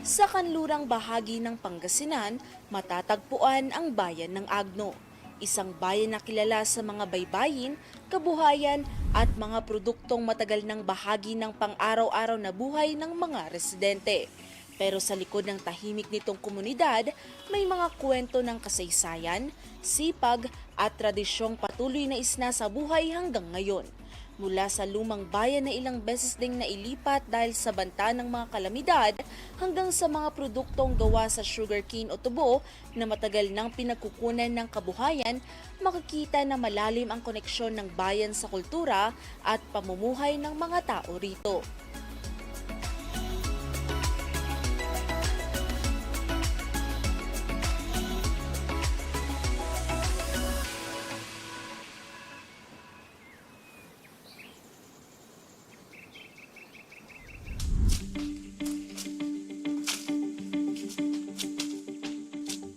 Sa kanlurang bahagi ng Pangasinan, matatagpuan ang bayan ng Agno. Isang bayan na kilala sa mga baybayin, kabuhayan at mga produktong matagal ng bahagi ng pang-araw-araw na buhay ng mga residente. Pero sa likod ng tahimik nitong komunidad, may mga kwento ng kasaysayan, sipag at tradisyong patuloy na isna sa buhay hanggang ngayon. Mula sa lumang bayan na ilang beses ding nailipat dahil sa banta ng mga kalamidad hanggang sa mga produktong gawa sa sugarcane o tubo na matagal nang pinagkukunan ng kabuhayan, makikita na malalim ang koneksyon ng bayan sa kultura at pamumuhay ng mga tao rito.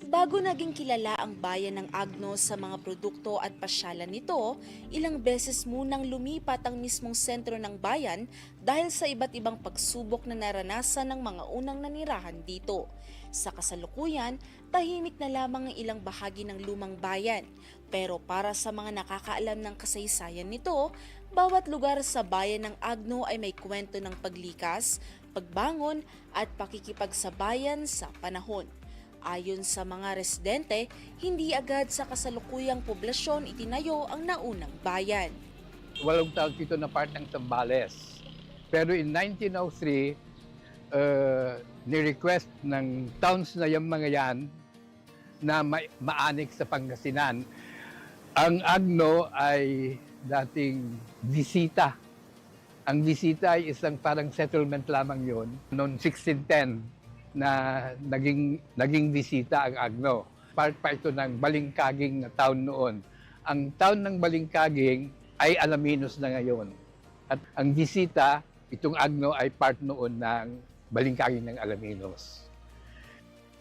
Bago naging kilala ang bayan ng Agno sa mga produkto at pasyalan nito, ilang beses munang lumipat ang mismong sentro ng bayan dahil sa iba't ibang pagsubok na naranasan ng mga unang nanirahan dito. Sa kasalukuyan, tahimik na lamang ang ilang bahagi ng lumang bayan. Pero para sa mga nakakaalam ng kasaysayan nito, bawat lugar sa bayan ng Agno ay may kwento ng paglikas, pagbangon at pakikipagsabayan sa panahon. Ayon sa mga residente, hindi agad sa kasalukuyang poblasyon itinayo ang naunang bayan. Walong tawag dito na part ng Zambales. Pero in 1903, ni-request ng towns na yung mga yan na maanik sa Pangasinan. Ang Agno ay dating Visita. Ang Visita ay isang parang settlement lamang yon noong 1610 na naging bisita ang Agno. Part pa ito ng Balingkaging na town noon. Ang town ng Balingkaging ay Alaminos na ngayon. At ang bisita, itong Agno ay part noon ng Balingkaging ng Alaminos.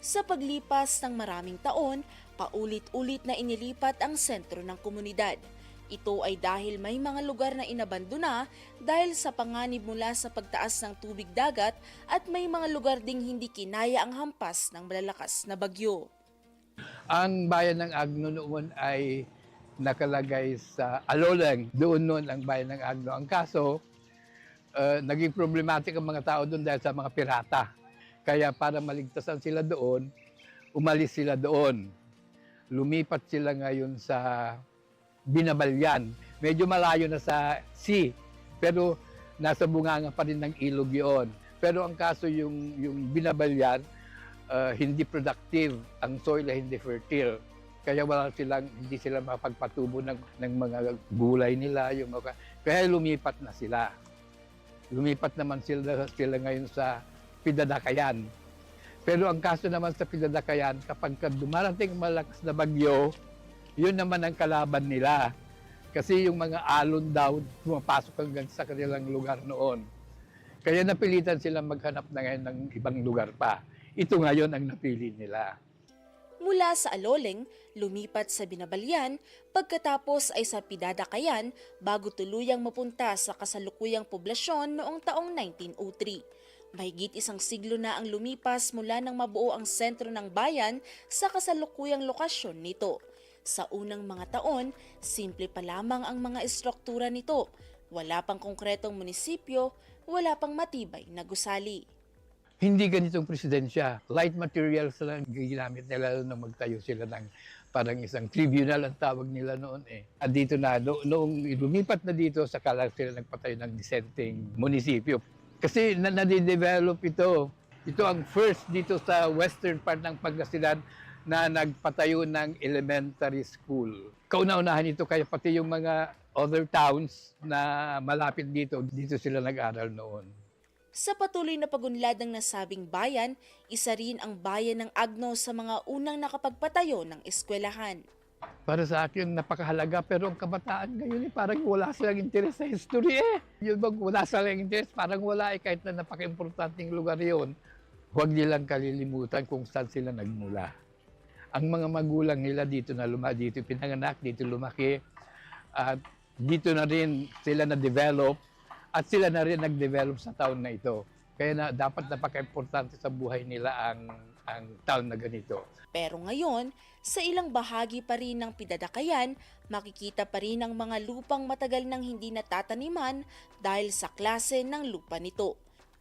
Sa paglipas ng maraming taon, paulit-ulit na inilipat ang sentro ng komunidad. Ito ay dahil may mga lugar na inabandona dahil sa panganib mula sa pagtaas ng tubig dagat at may mga lugar ding hindi kinaya ang hampas ng malalakas na bagyo. Ang bayan ng Agno noon ay nakalagay sa Aloleng. Doon noon ang bayan ng Agno. Ang kaso, naging problematic ang mga tao doon dahil sa mga pirata. Kaya para maligtasan sila doon, umalis sila doon. Lumipat sila ngayon sa Binabalyan. Medyo malayo na sa sea, pero nasa bunganga pa rin ng ilog yun. Pero ang kaso yung Binabalyan, hindi productive, ang soil ay hindi fertile. Kaya hindi sila mapagpatubo ng mga gulay nila. Kaya lumipat na sila. Lumipat naman sila ngayon sa Pidadakayan. Pero ang kaso naman sa Pidadakayan, kapag dumarating malakas na bagyo, yun naman ang kalaban nila. Kasi yung mga alon daw, pumapasok hanggang sa kanilang lugar noon. Kaya napilitan silang maghanap na ngayon ng ibang lugar pa. Ito ngayon ang napili nila. Mula sa Aloleng, lumipat sa Binabalyan, pagkatapos ay sa Pidadakayan bago tuluyang mapunta sa kasalukuyang poblasyon noong taong 1903. Mahigit isang siglo na ang lumipas mula nang mabuo ang sentro ng bayan sa kasalukuyang lokasyon nito. Sa unang mga taon, simple pa lamang ang mga estruktura nito. Wala pang konkretong munisipyo, wala pang matibay na gusali. Hindi ganitong presidensya. Light materials lang ginamit nila nung magtayo sila ng parang isang tribunal ang tawag nila noon eh. At dito na, noong lumipat na dito, saka lang sila nagpatayo ng dissenting munisipyo. Kasi nade-develop ito. Ito ang first dito sa western part ng Pangasinan na nagpatayo ng elementary school. Kauna-unahan ito kaya pati yung mga other towns na malapit dito sila nag-aral noon. Sa patuloy na pagunlad ng nasabing bayan, isa rin ang bayan ng Agno sa mga unang nakapagpatayo ng eskwelahan. Para sa akin, napakahalaga pero ang kabataan ngayon parang wala silang interes sa history eh. Yung bang wala silang interes, parang wala eh kahit na napaka-importanting lugar yun. Huwag nilang kalilimutan kung saan sila nagmula. Ang mga magulang nila dito pinanganak, dito lumaki, at dito na rin sila na-develop at sila na rin nag-develop sa taon na ito. Kaya na, dapat napaka-importante sa buhay nila ang taon na ganito. Pero ngayon, sa ilang bahagi pa rin ng Pidadakayan, makikita pa rin ang mga lupang matagal nang hindi natataniman dahil sa klase ng lupa nito.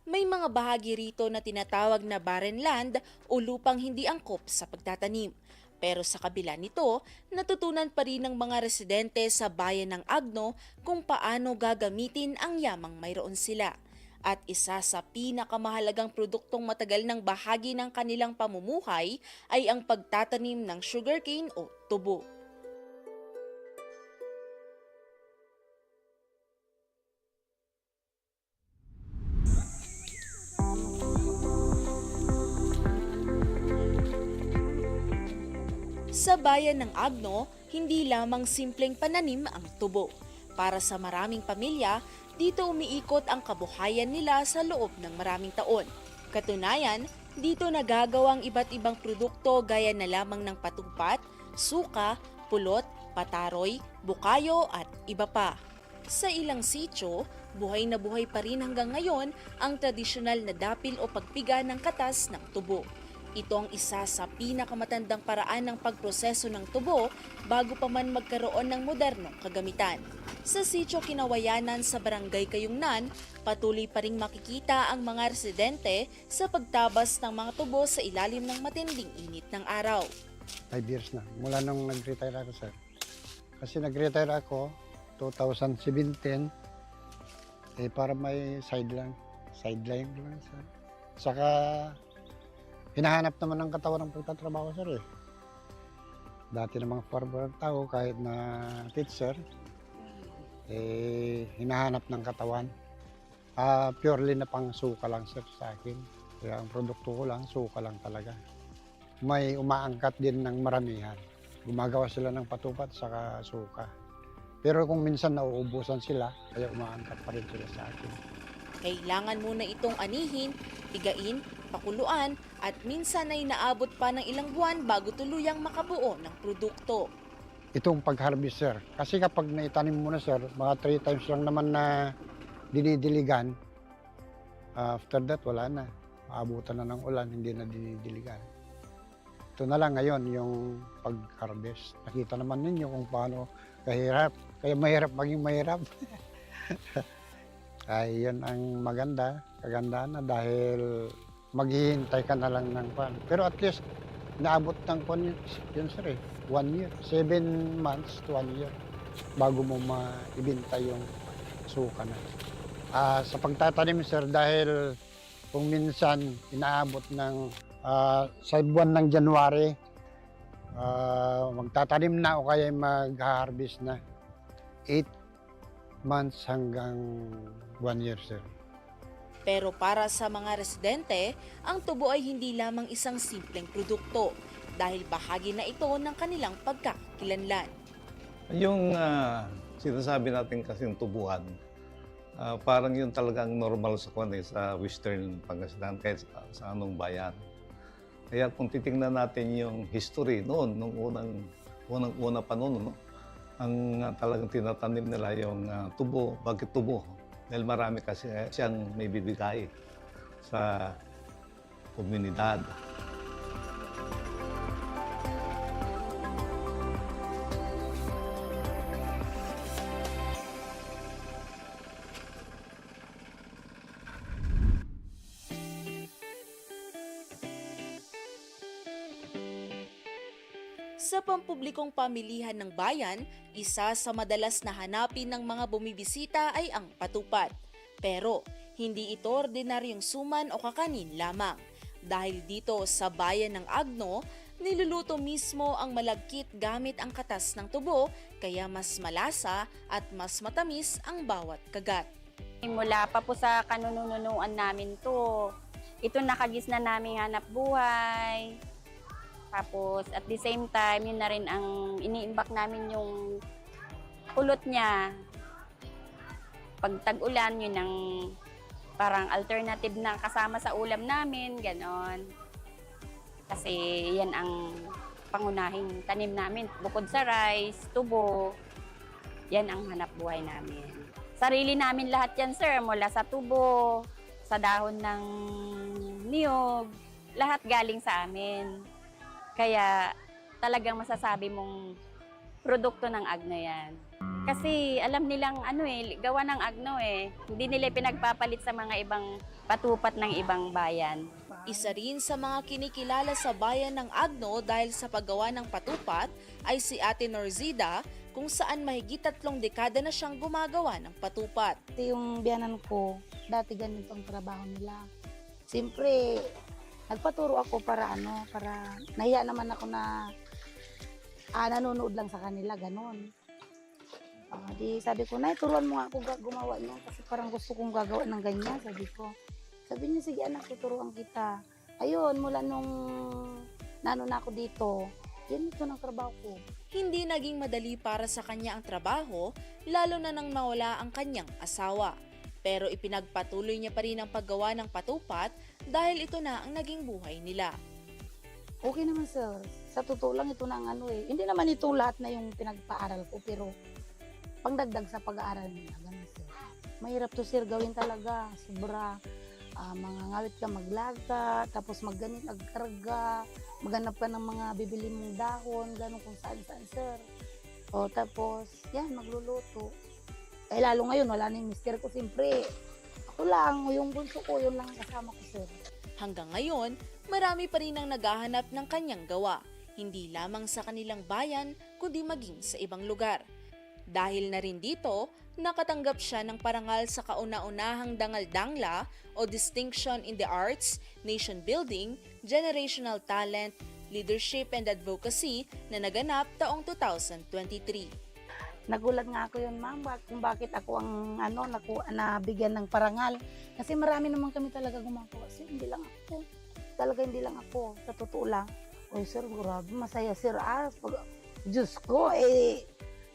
May mga bahagi rito na tinatawag na barren land o lupang hindi angkop sa pagtatanim. Pero sa kabila nito, natutunan pa rin ng mga residente sa bayan ng Agno kung paano gagamitin ang yamang mayroon sila. At isa sa pinakamahalagang produktong matagal ng bahagi ng kanilang pamumuhay ay ang pagtatanim ng sugarcane o tubo. Sa bayan ng Agno, hindi lamang simpleng pananim ang tubo. Para sa maraming pamilya, dito umiikot ang kabuhayan nila sa loob ng maraming taon. Katunayan, dito nagagawang iba't ibang produkto gaya na lamang ng patupat, suka, pulot, pataroy, bukayo at iba pa. Sa ilang sityo, buhay na buhay pa rin hanggang ngayon ang tradisyonal na dapil o pagpiga ng katas ng tubo. Ito ang isa sa pinakamatandang paraan ng pagproseso ng tubo bago pa man magkaroon ng modernong kagamitan. Sa sitio Kinawayanan sa Barangay Kayungnan, patuloy pa ring makikita ang mga residente sa pagtabas ng mga tubo sa ilalim ng matinding init ng araw. 5 years na, mula nung nag-retire ako, sir. Kasi nag-retire ako, 2017, para may sideline lang, sir. Saka, hinahanap naman ng katawan ng pagtatrabaho, sir, eh. Dati namang farmer tao, kahit na teacher, hinahanap ng katawan. Purely na pang suka lang, sir, sa akin. Kaya ang produkto ko lang, suka lang talaga. May umaangkat din ng maramihan. Gumagawa sila ng patupat saka suka. Pero kung minsan nauubusan sila, kaya umaangkat pa rin sila sa akin. Kailangan muna itong anihin, pigain, pakuluan at minsan ay naabot pa ng ilang buwan bago tuluyang makabuo ng produkto. Itong pag-harvest, sir. Kasi kapag naitanim mo na, sir, mga 3 times lang naman na dinidiligan, after that, wala na. Maabutan na ng ulan, hindi na dinidiligan. Ito na lang ngayon yung pag-harvest. Nakita naman ninyo kung paano kahirap. Kaya mahirap maging mahirap. Ay, yun ang maganda, kagandahan na dahil maghihintay ka na lang ng pan. Pero at least, naabot ng pan yun, sir, eh. 1 year. 7 months to 1 year bago mo maibinta yung suka na. Sa pagtatanim, sir, dahil kung minsan inaabot ng sa buwan ng January, magtatanim na o kaya mag-harvest na 8 months hanggang 1 year, sir. Pero para sa mga residente, ang tubo ay hindi lamang isang simpleng produkto dahil bahagi na ito ng kanilang pagkakakilanlan. Yung sinasabi natin kasing tubuhan, parang yun talagang normal sa sa Western Pangasinan kahit sa anong bayan. Kaya kung titingnan natin yung history noon, nung unang pa noon, no? Ang talagang tinatanim nila yung tubo. Bakit tubo? Dahil marami kasi siyang may bibigay sa komunidad. Sa pampublikong pamilihan ng bayan, isa sa madalas na hanapin ng mga bumibisita ay ang patupat. Pero hindi ito ordinaryong suman o kakanin lamang. Dahil dito sa bayan ng Agno, niluluto mismo ang malagkit gamit ang katas ng tubo, kaya mas malasa at mas matamis ang bawat kagat. Mula pa po sa kanununuan namin to, ito nakagis na namin hanap buhay. Tapos at the same time, yun na rin ang iniimbak namin yung pulot niya. Pag tag-ulan, yun ang parang alternative na kasama sa ulam namin, ganon. Kasi yan ang pangunahing tanim namin. Bukod sa rice, tubo, yan ang hanap buhay namin. Sarili namin lahat yan, sir, mula sa tubo, sa dahon ng niyog, lahat galing sa amin. Kaya talagang masasabi mong produkto ng Agno yan. Kasi alam nilang gawa ng Agno eh. Hindi nila pinagpapalit sa mga ibang patupat ng ibang bayan. Isa rin sa mga kinikilala sa bayan ng Agno dahil sa paggawa ng patupat ay si Ate Norzida, kung saan mahigit 3 dekada na siyang gumagawa ng patupat. Yung biyanan ko, dati ganito ang trabaho nila. Siyempre, nagpaturo ako para nahiya naman ako na nanonood lang sa kanila, ganon. Di sabi ko, Nay, turuan mo nga ako gumawa niyan kasi parang gusto kong gagawa ng ganyan, sabi ko. Sabi niya, sige anak, tuturuan kita. Ayun, mula nung na ako dito, yan ito ng trabaho ko. Hindi naging madali para sa kanya ang trabaho, lalo na nang nawala ang kanyang asawa. Pero ipinagpatuloy niya pa rin ang paggawa ng patupat dahil ito na ang naging buhay nila. Okay naman sir, sa totoo lang ito na ang hindi naman ito lahat na yung pinagpaaral ko, pero pangdagdag sa pag-aaral nila, ganun sir. Mahirap to sir gawin talaga, sobra. Mga ngawit ka maglaga, tapos magganit, agkarga, maghanap ka ng mga bibili mong dahon, gano'n kung saan-saan, sir. O tapos, yan, magluluto. Eh, lalo ngayon, wala na yung mister ko, siyempre. Ako lang, yung bunso ko, yun lang ang kasama ko, sir. Hanggang ngayon, marami pa rin ang naghahanap ng kanyang gawa, hindi lamang sa kanilang bayan, kundi maging sa ibang lugar. Dahil na rin dito, nakatanggap siya ng parangal sa kauna-unahang dangal-dangla o Distinction in the Arts, Nation Building, Generational Talent, Leadership and Advocacy na naganap taong 2023. Nagulat nga ako yun, ma'am, kung bakit ako ang nabigyan ng parangal. Kasi marami naman kami talaga gumagawa. Sir, hindi lang ako. Talaga hindi lang ako. Sa totoo lang. Oy, sir, grabe, masaya, sir. Diyos ko,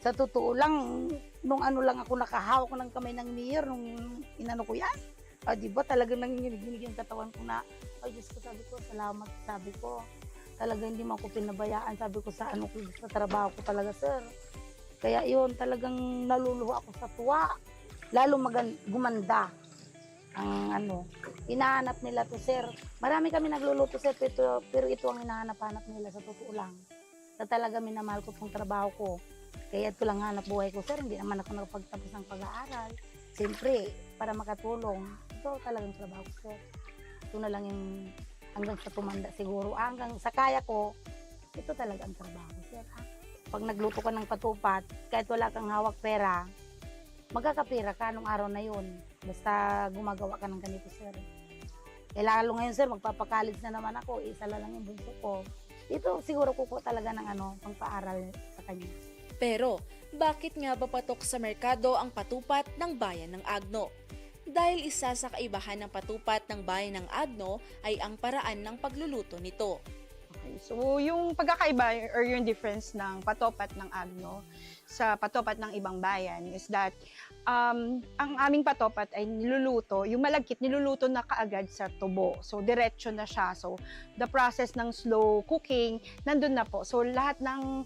sa totoo lang, nung lang ako nakahawak ko ng kamay ng mayor, nung inano ko yan. Di ba talagang nanginginig yung katawan ko na, ay Diyos ko, sabi ko, salamat, sabi ko. Talaga hindi mo ako pinabayaan, sabi ko sa sa trabaho ko talaga, sir. Kaya yun, talagang naluluha ako sa tuwa. Lalo gumanda ang hinahanap nila to, sir. Marami kami nagluluto, sir, pero ito ang hinahanap-hanap nila sa totoo lang. Sa talaga minamahal ko itong trabaho ko. Kaya ito lang hanap buhay ko, sir. Hindi naman ako nakapagtapos ng pag-aaral. Siyempre, para makatulong. Ito talagang trabaho ko, sir. Ito na lang yung hanggang sa tumanda siguro. Hanggang sa kaya ko, ito talaga ang trabaho ko, sir. Pag nagluto ka ng patupat, kahit wala kang hawak pera, magkakapira ka nung araw na yun. Basta gumagawa ka ng ganito, sir. Eh, lalo ngayon, sir, magpapakalig na naman ako. Isa lang yung bunso ko. Ito, siguro kuko talaga ng pangpaaral sa kanya. Pero, bakit nga ba patok sa merkado ang patupat ng bayan ng Agno? Dahil isa sa kaibahan ng patupat ng bayan ng Agno ay ang paraan ng pagluluto nito. Okay, so yung pagkakaiba or yung difference ng patupat ng Agno sa patupat ng ibang bayan is that ang aming patupat ay niluluto, yung malagkit niluluto na kaagad sa tubo. So diretso na siya. So the process ng slow cooking nandun na po. So lahat ng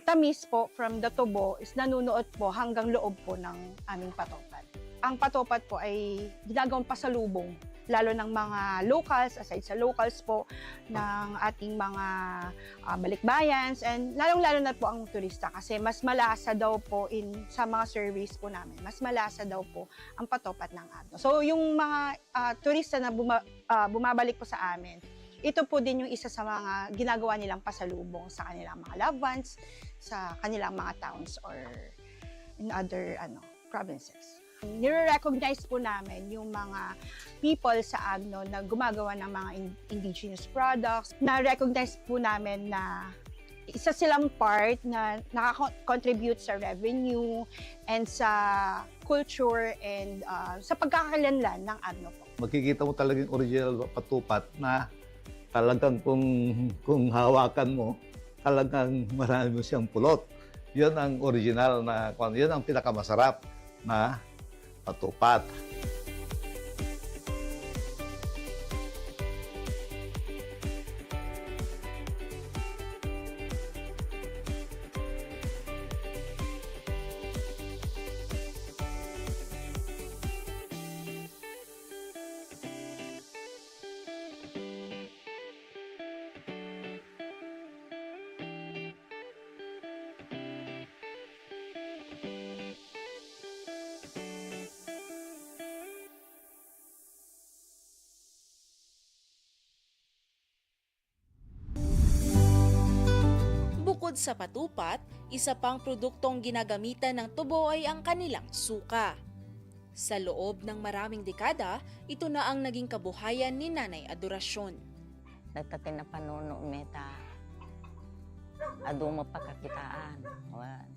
tamis po from the tubo is nanunuot po hanggang loob po ng aming patupat. Ang patupat po ay ginagawang pasalubong, lalo ng mga locals, aside sa locals po, ng ating mga balikbayans, and lalong-lalo na po ang turista kasi mas malasa daw po sa mga surveys po namin, mas malasa daw po ang patupat ng Agno. So yung mga turista na bumabalik po sa amin, ito po din yung isa sa mga ginagawa nilang pasalubong sa kanilang mga loved ones, sa kanilang mga towns or in other provinces. Nire-recognize po namin yung mga people sa Agno na gumagawa ng mga indigenous products. Na-recognize po namin na isa silang part na nakaka-contribute sa revenue and sa culture and sa pagkakakilanlan ng Agno po. Makikita mo talaga yung original patupat na talagang kung hawakan mo, talagang marami mo siyang pulot. Yun ang original na, yun ang pinakamasarap na patupat. Bukod sa patupat, isa pang produktong ginagamitan ng tubo ay ang kanilang suka. Sa loob ng maraming dekada, ito na ang naging kabuhayan ni Nanay Adorasyon. Nagtatay na panuno meta. Ado mo pagkakitaan. Wan.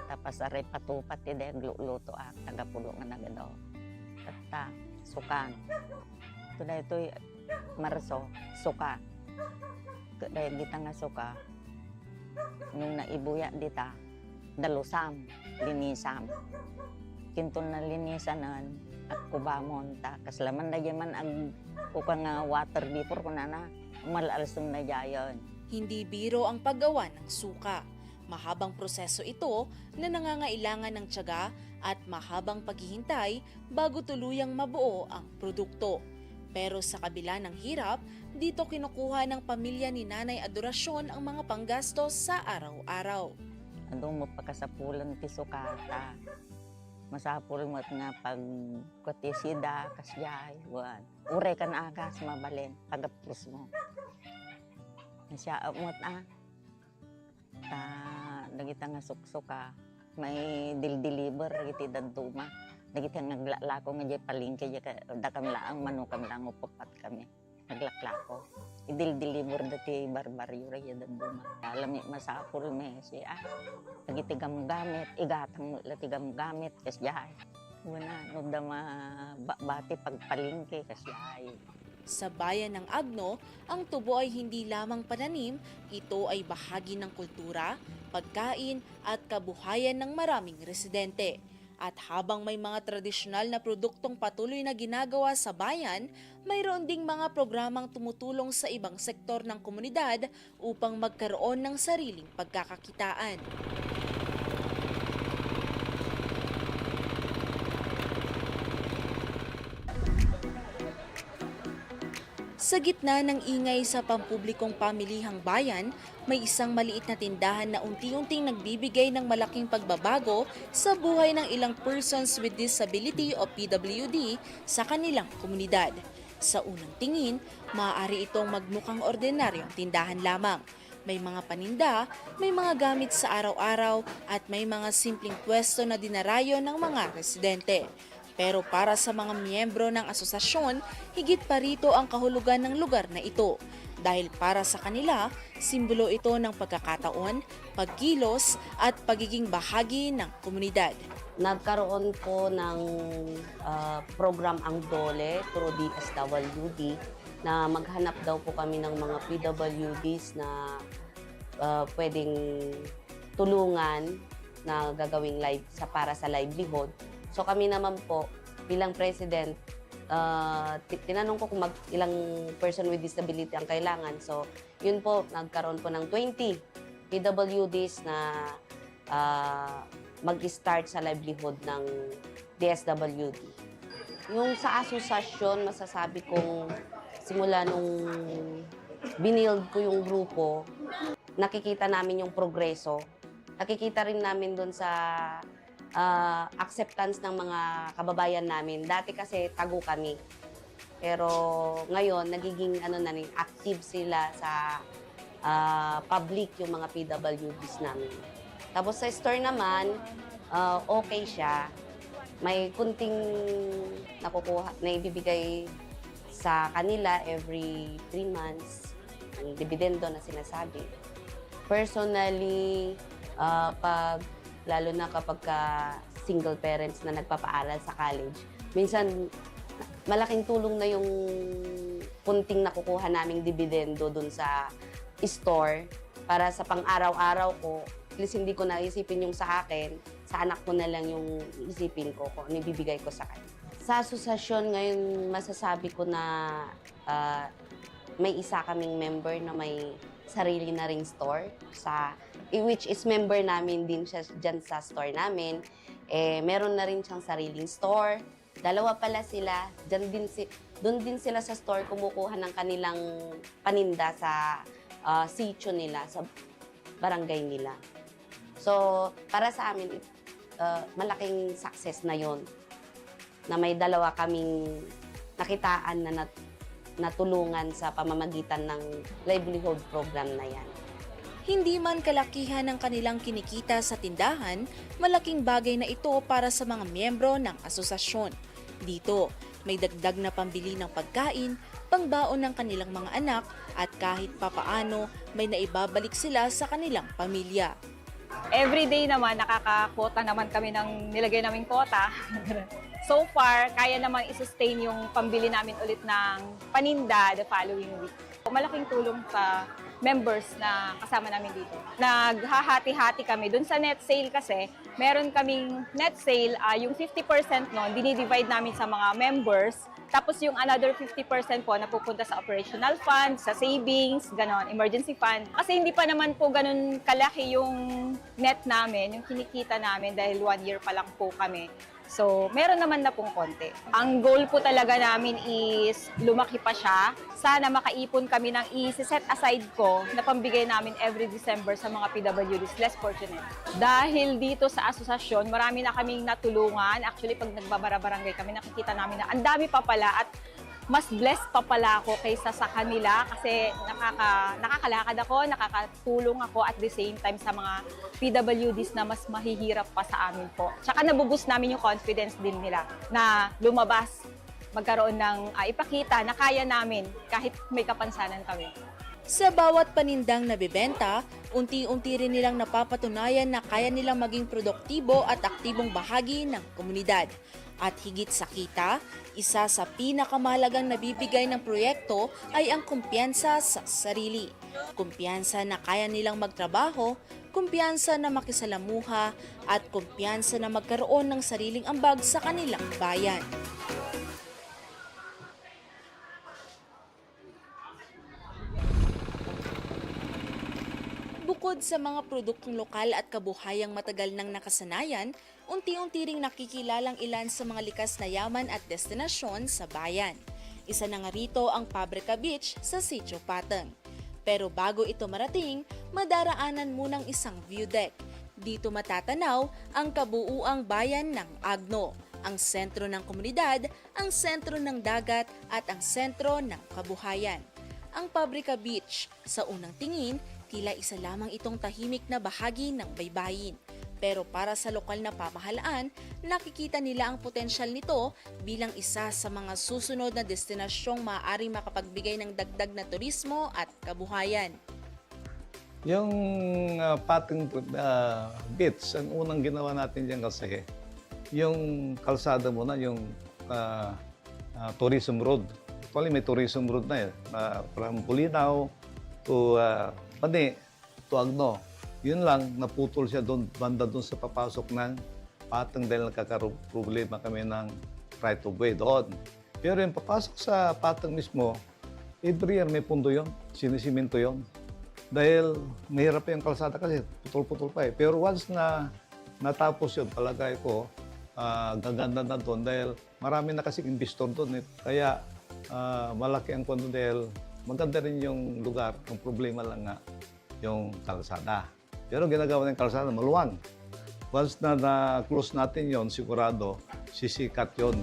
Tapos aray patupat ti dahil luto tagapulo nga nagadaw. Tata, sukan. Ito dahil ito'y marso, suka. Dahil kita nga suka, yung naibuya dita, dalusam, linisam. Kinton na linisanan, at kubamon ta. Kaslaman na yaman ang ukang water before ko na malalasong na yayon. Hindi biro ang paggawa ng suka. Mahabang proseso ito na nangangailangan ng tiyaga at mahabang paghihintay bago tuluyang mabuo ang produkto. Pero sa kabila ng hirap, dito kinukuha ng pamilya ni Nanay Adorasyon ang mga panggastos sa araw-araw. Ado mo pagkasapulan ti sukata. Masapul mo nga pag kutisida, kasyay, wan. Ure ka na agas, mabalin, pagapros mo. Nasya mo nagita nga suksuka, may dil-deliver, nagiti daduma. Nagita nga naglalako nga dyan palingke, dakam laang manukam lang upapat kami. Naglaklako. Idil-deliver dati barbaryo rin daduma. Alam niya masapul me siya. Nagitigam gamit, igatang latigam gamit, kasyay. Wala, no dama bati pagpalingke, kasyay. Sa bayan ng Agno, ang tubo ay hindi lamang pananim, ito ay bahagi ng kultura, pagkain at kabuhayan ng maraming residente. At habang may mga tradisyonal na produktong patuloy na ginagawa sa bayan, mayroon ding mga programang tumutulong sa ibang sektor ng komunidad upang magkaroon ng sariling pagkakakitaan. Sa gitna ng ingay sa pampublikong pamilihang bayan, may isang maliit na tindahan na unti-unting nagbibigay ng malaking pagbabago sa buhay ng ilang persons with disability o PWD sa kanilang komunidad. Sa unang tingin, maaari itong magmukhang ordinaryong tindahan lamang. May mga paninda, may mga gamit sa araw-araw at may mga simpleng pwesto na dinarayo ng mga residente. Pero para sa mga miyembro ng asosasyon, higit pa rito ang kahulugan ng lugar na ito. Dahil para sa kanila, simbolo ito ng pagkakataon, pagkilos at pagiging bahagi ng komunidad. Nagkaroon po ng program ang DOLE through DSWD na maghanap daw po kami ng mga PWDs na pwedeng tulungan na gagawing live para sa livelihood. So kami naman po, bilang president, tinanong ko kung ilang person with disability ang kailangan. So yun po, nagkaroon po ng 20 PWDs na mag-start sa livelihood ng DSWD. Yung sa asosasyon, masasabi kong simula nung binild ko yung grupo, nakikita namin yung progreso. Nakikita rin namin doon sa acceptance ng mga kababayan namin. Dati kasi tago kami. Pero ngayon, nagiging active sila sa public yung mga PWDs namin. Tapos sa store naman, okay siya. May kunting nakukuha, na ibibigay sa kanila every 3 months. Ang dividendo na sinasabi. Personally, lalo na kapag single parents na nagpapaaral sa college, minsan malaking tulong na yung kunting nakukuha naming dividendo dun sa store para sa pang-araw-araw ko. At least hindi ko naisipin yung sa akin, sa anak ko na lang yung isipin ko kung ano ibibigay ko sa kanya. Sa asosasyon ngayon, masasabi ko na may isa kaming member na may sarili na ring store which is member namin din siya dyan sa store namin. Meron na rin siyang sariling store. Dalawa pala sila. Doon din sila sa store kumukuha ng kanilang paninda sa sitio nila, sa barangay nila. So, para sa amin, malaking success na yon na may dalawa kaming nakitaan na natulungan sa pamamagitan ng livelihood program na yan. Hindi man kalakihan ng kanilang kinikita sa tindahan, malaking bagay na ito para sa mga miyembro ng asosasyon. Dito, may dagdag na pambili ng pagkain, pangbaon ng kanilang mga anak at kahit papaano may naibabalik sila sa kanilang pamilya. Everyday naman, nakakakota naman kami ng nilagay naming kota. So far, kaya naman i-sustain yung pambili namin ulit ng paninda the following week. Malaking tulong sa members na kasama namin dito. Naghahati-hati kami. Dun sa net sale kasi, meron kaming net sale, yung 50% nun, dinidivide namin sa mga members. Tapos yung another 50% po napupunta sa operational fund, sa savings, ganon, emergency fund. Kasi hindi pa naman po ganon kalaki yung net namin, yung kinikita namin dahil 1 year pa lang po kami. So, meron naman na pong konti. Ang goal po talaga namin is lumaki pa siya. Sana makaipon kami ng i-set aside ko na pambigay namin every December sa mga PWDs less fortunate. Dahil dito sa asosasyon, marami na kaming natulungan. Actually, pag nagbabara-barangay kami, nakikita namin na ang dami pa pala at mas blessed pa pala ako kaysa sa kanila kasi nakakalakad ako, nakakatulong ako at the same time sa mga PWDs na mas mahihirap pa sa amin po. Tsaka nabuboost namin yung confidence din nila na lumabas, magkaroon ng ipakita na kaya namin kahit may kapansanan kami. Sa bawat panindang nabibenta, unti-unti rin nilang napapatunayan na kaya nilang maging produktibo at aktibong bahagi ng komunidad. At higit sa kita, isa sa pinakamahalagang nabibigay ng proyekto ay ang kumpiyansa sa sarili. Kumpiyansa na kaya nilang magtrabaho, kumpiyansa na makisalamuha, at kumpiyansa na magkaroon ng sariling ambag sa kanilang bayan. Bukod sa mga produktong lokal at kabuhayang matagal nang nakasanayan, unti-unti ring nakikilalang ilan sa mga likas na yaman at destinasyon sa bayan. Isa na nga rito ang Pabrika Beach sa Sitio Pateng. Pero bago ito marating, madaraanan munang isang view deck. Dito matatanaw ang kabuuang bayan ng Agno, ang sentro ng komunidad, ang sentro ng dagat at ang sentro ng kabuhayan. Ang Pabrika Beach, sa unang tingin, tila isa lamang itong tahimik na bahagi ng baybayin. Pero para sa lokal na pamahalaan, nakikita nila ang potensyal nito bilang isa sa mga susunod na destinasyong maaaring makapagbigay ng dagdag na turismo at kabuhayan. Yung Pateng Beach, ang unang ginawa natin dyan kasi, yung kalsada muna, yung tourism road. Actually, may tourism road na from Bulinaw to Pani, to Agno. Yun lang, naputol siya doon, banda doon sa papasok ng Pateng dahil nagkakaroblema kami ng right of way doon. Pero yung papasok sa Pateng mismo, every year may pundo yun, sinisiminto yun. Dahil mahirap yung kalsada kasi putol-putol pa eh. Pero once na natapos yun, palagay ko, gaganda na doon dahil marami na kasing investor doon eh. Kaya malaki ang kondo dahil maganda rin yung lugar. Ang problema lang nga yung kalsada. Pero ginagawa ng kalsada maluwang. Once na na-close natin yon, sigurado sisikat yon.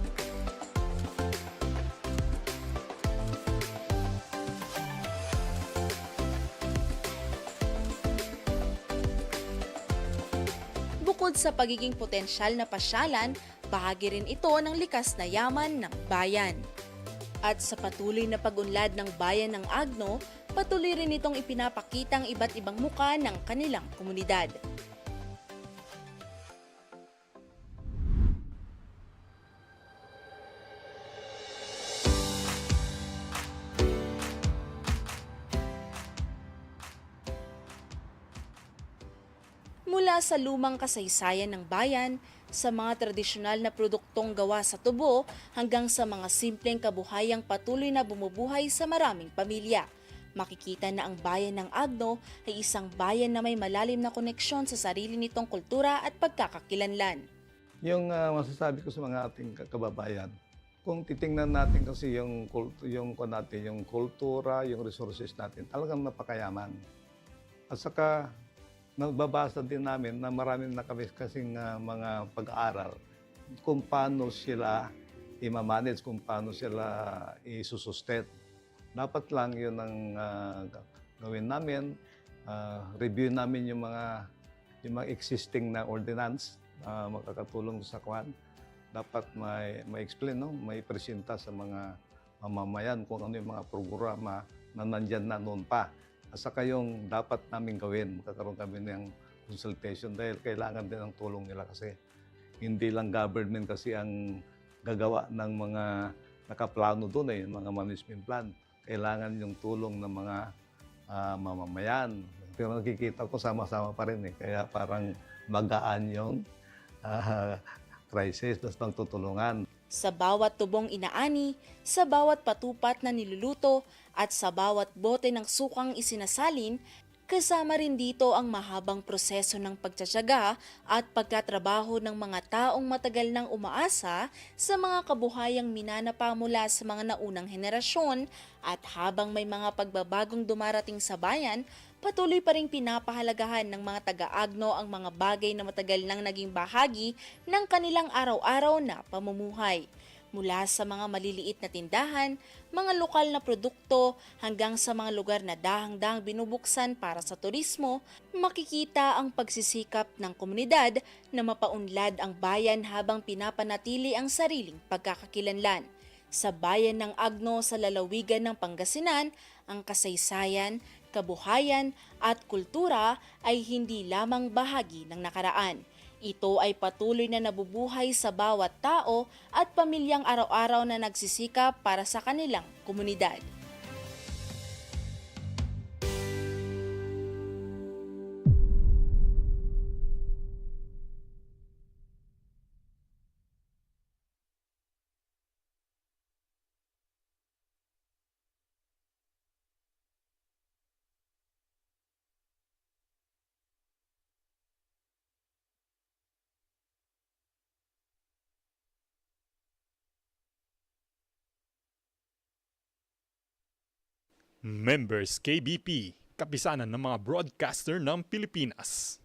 Bukod sa pagiging potensyal na pasyalan, bahagi rin ito ng likas na yaman ng bayan. At sa patuloy na pag-unlad ng bayan ng Agno, patuloy rin itong ipinapakita ang iba't ibang muka ng kanilang komunidad. Mula sa lumang kasaysayan ng bayan, sa mga tradisyonal na produktong gawa sa tubo hanggang sa mga simpleng kabuhayang patuloy na bumubuhay sa maraming pamilya. Makikita na ang bayan ng Agno ay isang bayan na may malalim na koneksyon sa sarili nitong kultura at pagkakakilanlan. Yung masasabi ko sa mga ating kababayan, kung titingnan natin kasi yung kultura, yung resources natin, talagang napakayaman. At saka, nagbabasa din namin na marami na kami kasing mga pag-aaral kung paano sila i-manage, kung paano sila i-sustain. Dapat lang yun ang gawin namin, review namin yung mga existing na ordinance makakatulong sa kwan. Dapat may explain, no? May presenta sa mga mamamayan kung ano yung mga programa na nandyan na noon pa. At saka yung dapat namin gawin, magkakaroon kami ng consultation dahil kailangan din ang tulong nila kasi hindi lang government kasi ang gagawa ng mga nakaplano doon yung mga management plan. Kailangan yung tulong ng mga mamamayan. Pero nakikita ko sama-sama pa rin kaya parang magaan yung crisis, tapos magtutulungan. Sa bawat tubong inaani, sa bawat patupat na niluluto, at sa bawat bote ng sukang isinasalin, kasama rin dito ang mahabang proseso ng pagtsatsaga at pagtatrabaho ng mga taong matagal nang umaasa sa mga kabuhayang minanapa mula sa mga naunang henerasyon, at habang may mga pagbabagong dumarating sa bayan, patuloy pa ring pinapahalagahan ng mga taga-Agno ang mga bagay na matagal nang naging bahagi ng kanilang araw-araw na pamumuhay. Mula sa mga maliliit na tindahan, mga lokal na produkto, hanggang sa mga lugar na dahang-dahang binubuksan para sa turismo, makikita ang pagsisikap ng komunidad na mapaunlad ang bayan habang pinapanatili ang sariling pagkakakilanlan. Sa bayan ng Agno sa lalawigan ng Pangasinan, ang kasaysayan, kabuhayan at kultura ay hindi lamang bahagi ng nakaraan. Ito ay patuloy na nabubuhay sa bawat tao at pamilyang araw-araw na nagsisikap para sa kanilang komunidad. Members KBP, kapisanan ng mga broadcaster ng Pilipinas.